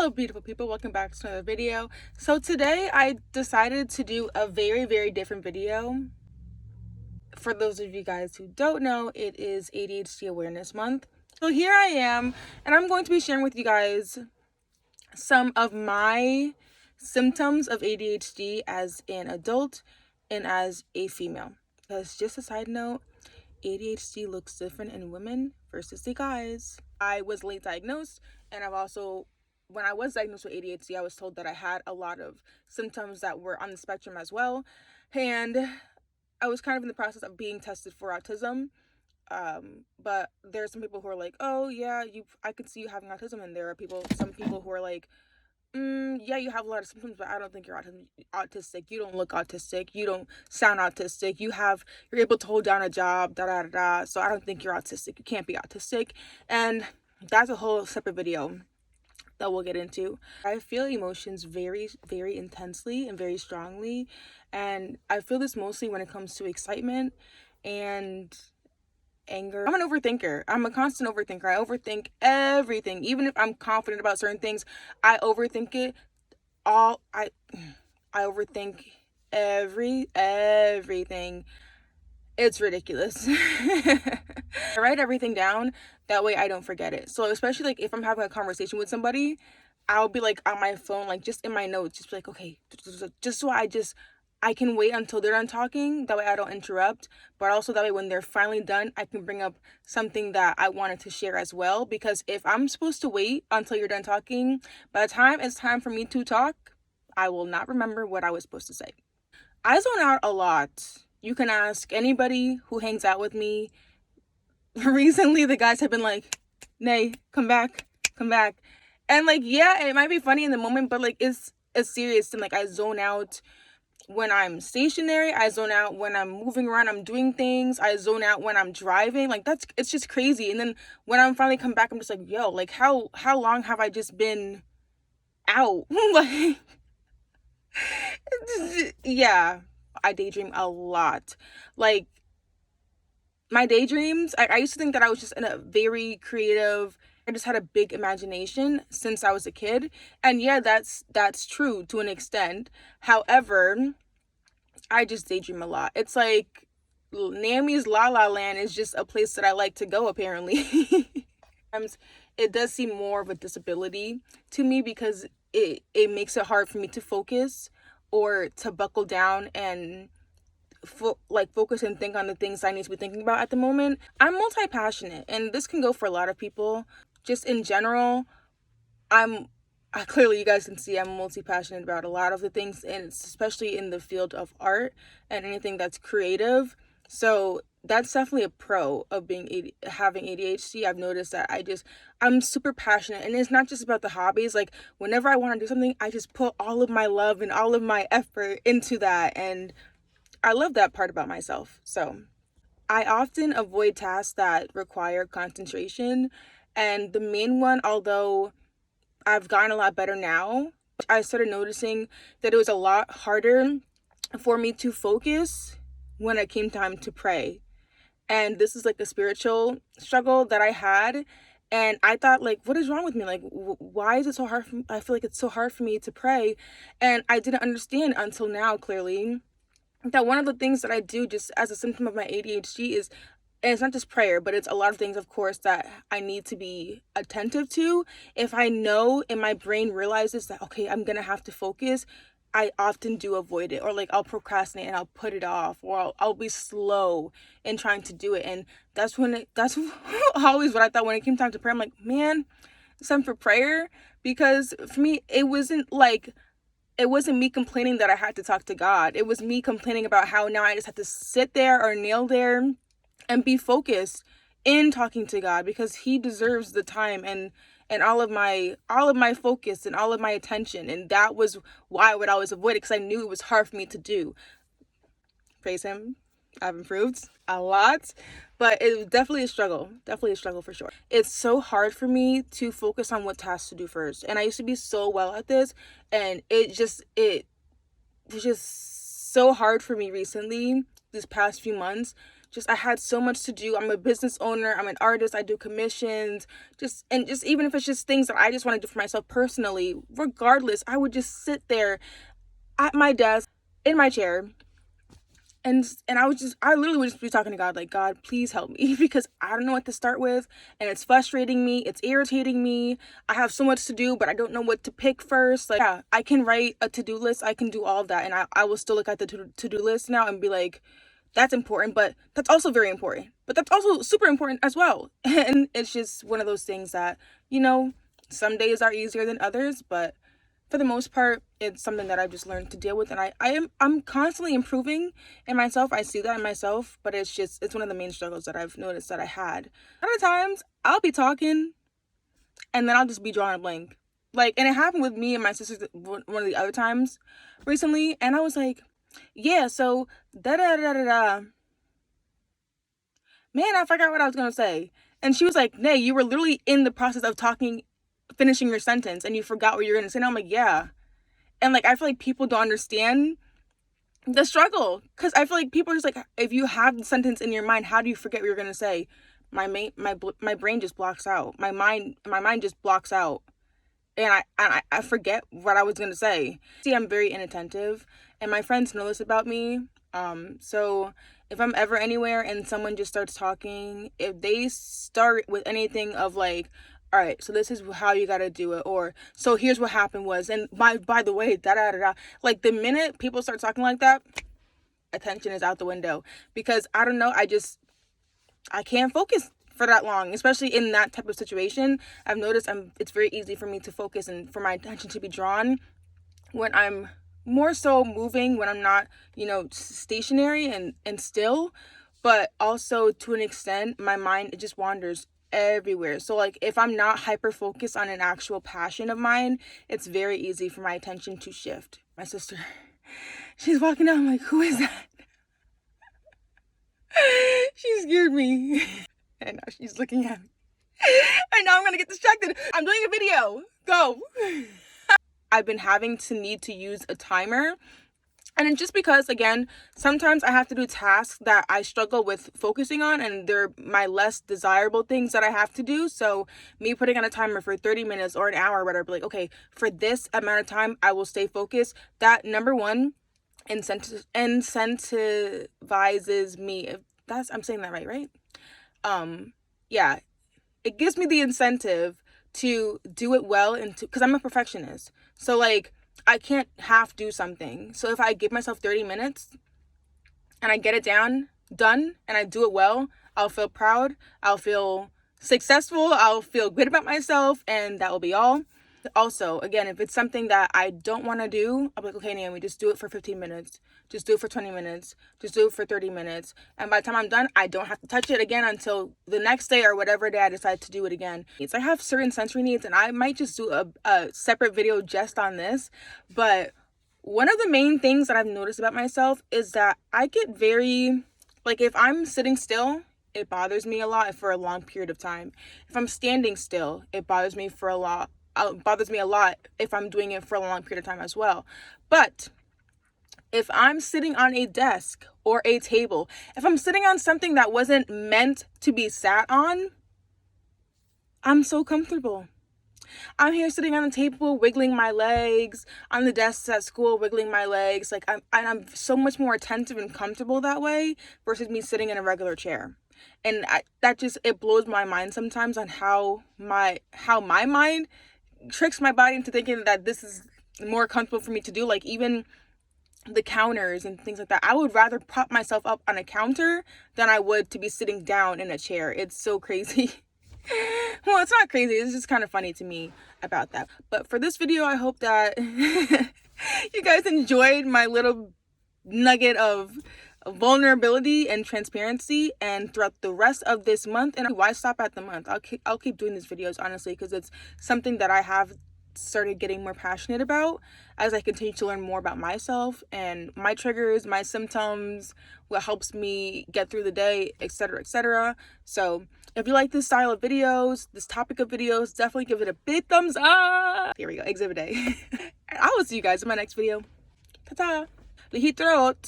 Hello beautiful people, welcome back to another video. So today I decided to do a very different video. For those of you guys who don't know, it is ADHD Awareness Month. So here I am, and I'm going to be sharing with you guys some of my symptoms of ADHD as an adult and as a female. Because just a side note, ADHD looks different in women versus the guys. I was late diagnosed, and when I was diagnosed with ADHD, I was told that I had a lot of symptoms that were on the spectrum as well. And I was kind of in the process of being tested for autism. But there are some people who are like, oh yeah, I could see you having autism. And there are some people who are like, yeah, you have a lot of symptoms, but I don't think you're autistic. You don't look autistic. You don't sound autistic. You're able to hold down a job, So I don't think you're autistic. You can't be autistic. And that's a whole separate video that we'll get into. I feel emotions very intensely and very strongly. And I feel this mostly when it comes to excitement and anger. I'm an overthinker. I'm a constant overthinker. I overthink everything. Even if I'm confident about certain things, I overthink it all. I overthink everything. It's ridiculous. I write everything down, that way I don't forget it. So especially like if I'm having a conversation with somebody, I'll be like on my phone, like just in my notes, just be like, okay, just so I can wait until they're done talking. That way I don't interrupt. But also that way when they're finally done, I can bring up something that I wanted to share as well. Because if I'm supposed to wait until you're done talking, by the time it's time for me to talk, I will not remember what I was supposed to say. I zone out a lot. You can ask anybody who hangs out with me. Recently, the guys have been like, Nay, come back. And like, yeah, it might be funny in the moment, but like it's serious. And like I zone out when I'm stationary, I zone out when I'm moving around, I'm doing things, I zone out when I'm driving. Like it's just crazy. And then when I'm finally come back, I'm just like, yo, like how long have I just been out? Like, yeah, I daydream a lot. Like my daydreams, I used to think that I was just in a very creative, I just had a big imagination since I was a kid. And yeah, that's true to an extent. However, I just daydream a lot. It's like Naomi's La La Land is just a place that I like to go, apparently. Sometimes it does seem more of a disability to me because it makes it hard for me to focus or to buckle down and focus and think on the things I need to be thinking about at the moment. I'm multi-passionate, and this can go for a lot of people. Just in general, clearly you guys can see I'm multi-passionate about a lot of the things, and especially in the field of art and anything that's creative. So that's definitely a pro of having ADHD. I've noticed that I'm super passionate, and it's not just about the hobbies. Like whenever I want to do something, I just put all of my love and all of my effort into that, and I love that part about myself. So I often avoid tasks that require concentration, and the main one, although I've gotten a lot better now, I started noticing that it was a lot harder for me to focus when it came time to pray. And this is like a spiritual struggle that I had. And I thought, like, what is wrong with me? Like, why is it so hard? I feel like it's so hard for me to pray. And I didn't understand until now, clearly, that one of the things that I do just as a symptom of my ADHD is, and it's not just prayer, but it's a lot of things, of course, that I need to be attentive to. If I know and my brain realizes that, okay, I'm going to have to focus, I often do avoid it, or like I'll procrastinate and I'll put it off, or I'll be slow in trying to do it. And that's always what I thought when it came time to prayer. I'm like, man, it's time for prayer. Because for me, it wasn't me complaining that I had to talk to God. It was me complaining about how now I just have to sit there or kneel there and be focused in talking to God, because he deserves the time and all of my focus and all of my attention. And that was why I would always avoid it, because I knew it was hard for me to do. Praise him. I've improved a lot, but it was definitely a struggle for sure. It's so hard for me to focus on what tasks to do first. And I used to be so well at this, and it was just so hard for me recently, this past few months, I had so much to do. I'm a business owner, I'm an artist, I do commissions, just even if it's just things that I just want to do for myself personally, regardless, I would just sit there at my desk in my chair, and I literally would just be talking to God, like, God, please help me because I don't know what to start with, and it's frustrating me, it's irritating me. I have so much to do, but I don't know what to pick first. Like, yeah, I can write a to-do list, I can do all of that, and I will still look at the to-do list now and be like, that's important, but that's also very important, but that's also super important as well. And it's just one of those things that, some days are easier than others, but for the most part, it's something that I've just learned to deal with, and I'm constantly improving in myself. I see that in myself, but it's one of the main struggles that I've noticed that I had. A lot of times I'll be talking and then I'll just be drawing a blank. Like, and it happened with me and my sister one of the other times recently, and I was like, yeah, so da da da da da. Man, I forgot what I was gonna say. And she was like, Nay, you were literally in the process of talking, finishing your sentence, and you forgot what you were gonna say. And I'm like, yeah. And like, I feel like people don't understand the struggle, because I feel like people are just like, if you have the sentence in your mind, how do you forget what you're gonna say? My brain just blocks out. My mind just blocks out, and I forget what I was gonna say. See, I'm very inattentive, and my friends know this about me. So if I'm ever anywhere and someone just starts talking, if they start with anything of like, all right, so this is how you gotta do it, or so here's what happened was, and by the way, da da da da. Like, the minute people start talking like that, attention is out the window, because I don't know, I can't focus for that long, especially in that type of situation. I've noticed it's very easy for me to focus and for my attention to be drawn when I'm more so moving, when I'm not, stationary and still. But also, to an extent, my mind, it just wanders everywhere. So like, if I'm not hyper focused on an actual passion of mine, it's very easy for my attention to shift. My sister, she's walking out. I'm like, who is that? She scared me. And now she's looking at me. And now I'm gonna get distracted. I'm doing a video. Go. I've been having to need to use a timer. And it's just because, again, sometimes I have to do tasks that I struggle with focusing on, and they're my less desirable things that I have to do. So me putting on a timer for 30 minutes or an hour or whatever, like, okay, for this amount of time, I will stay focused. That, number one, incentivizes me. If I'm saying that right? Yeah, it gives me the incentive to do it well, and because I'm a perfectionist. So like, I can't half do something. So if I give myself 30 minutes and I get it done, and I do it well, I'll feel proud, I'll feel successful, I'll feel good about myself, and that will be all. Also, again, if it's something that I don't want to do, I'm like, okay, Naomi, just do it for 15 minutes. Just do it for 20 minutes. Just do it for 30 minutes. And by the time I'm done, I don't have to touch it again until the next day or whatever day I decide to do it again. I have certain sensory needs, and I might just do a separate video just on this. But one of the main things that I've noticed about myself is that I get very, like, if I'm sitting still, it bothers me a lot for a long period of time. If I'm standing still, it bothers me a lot if I'm doing it for a long period of time as well. But if I'm sitting on a desk or a table, if I'm sitting on something that wasn't meant to be sat on, I'm so comfortable. I'm here sitting on the table, wiggling my legs, on the desks at school, wiggling my legs. Like, I'm so much more attentive and comfortable that way versus me sitting in a regular chair. And it blows my mind sometimes on how my mind tricks my body into thinking that this is more comfortable for me to do. Like, even the counters and things like that, I would rather prop myself up on a counter than I would to be sitting down in a chair. It's so crazy. Well, it's not crazy, it's just kind of funny to me about that. But for this video, I hope that you guys enjoyed my little nugget of vulnerability and transparency. And throughout the rest of this month, and why stop at the month, I'll keep doing these videos, honestly, because it's something that I have started getting more passionate about as I continue to learn more about myself and my triggers, my symptoms, what helps me get through the day, etc., etc. So if you like this style of videos, this topic of videos, definitely give it a big thumbs up. Here we go, Exhibit A. I will see you guys in my next video. Ta-ta. Lihit throat.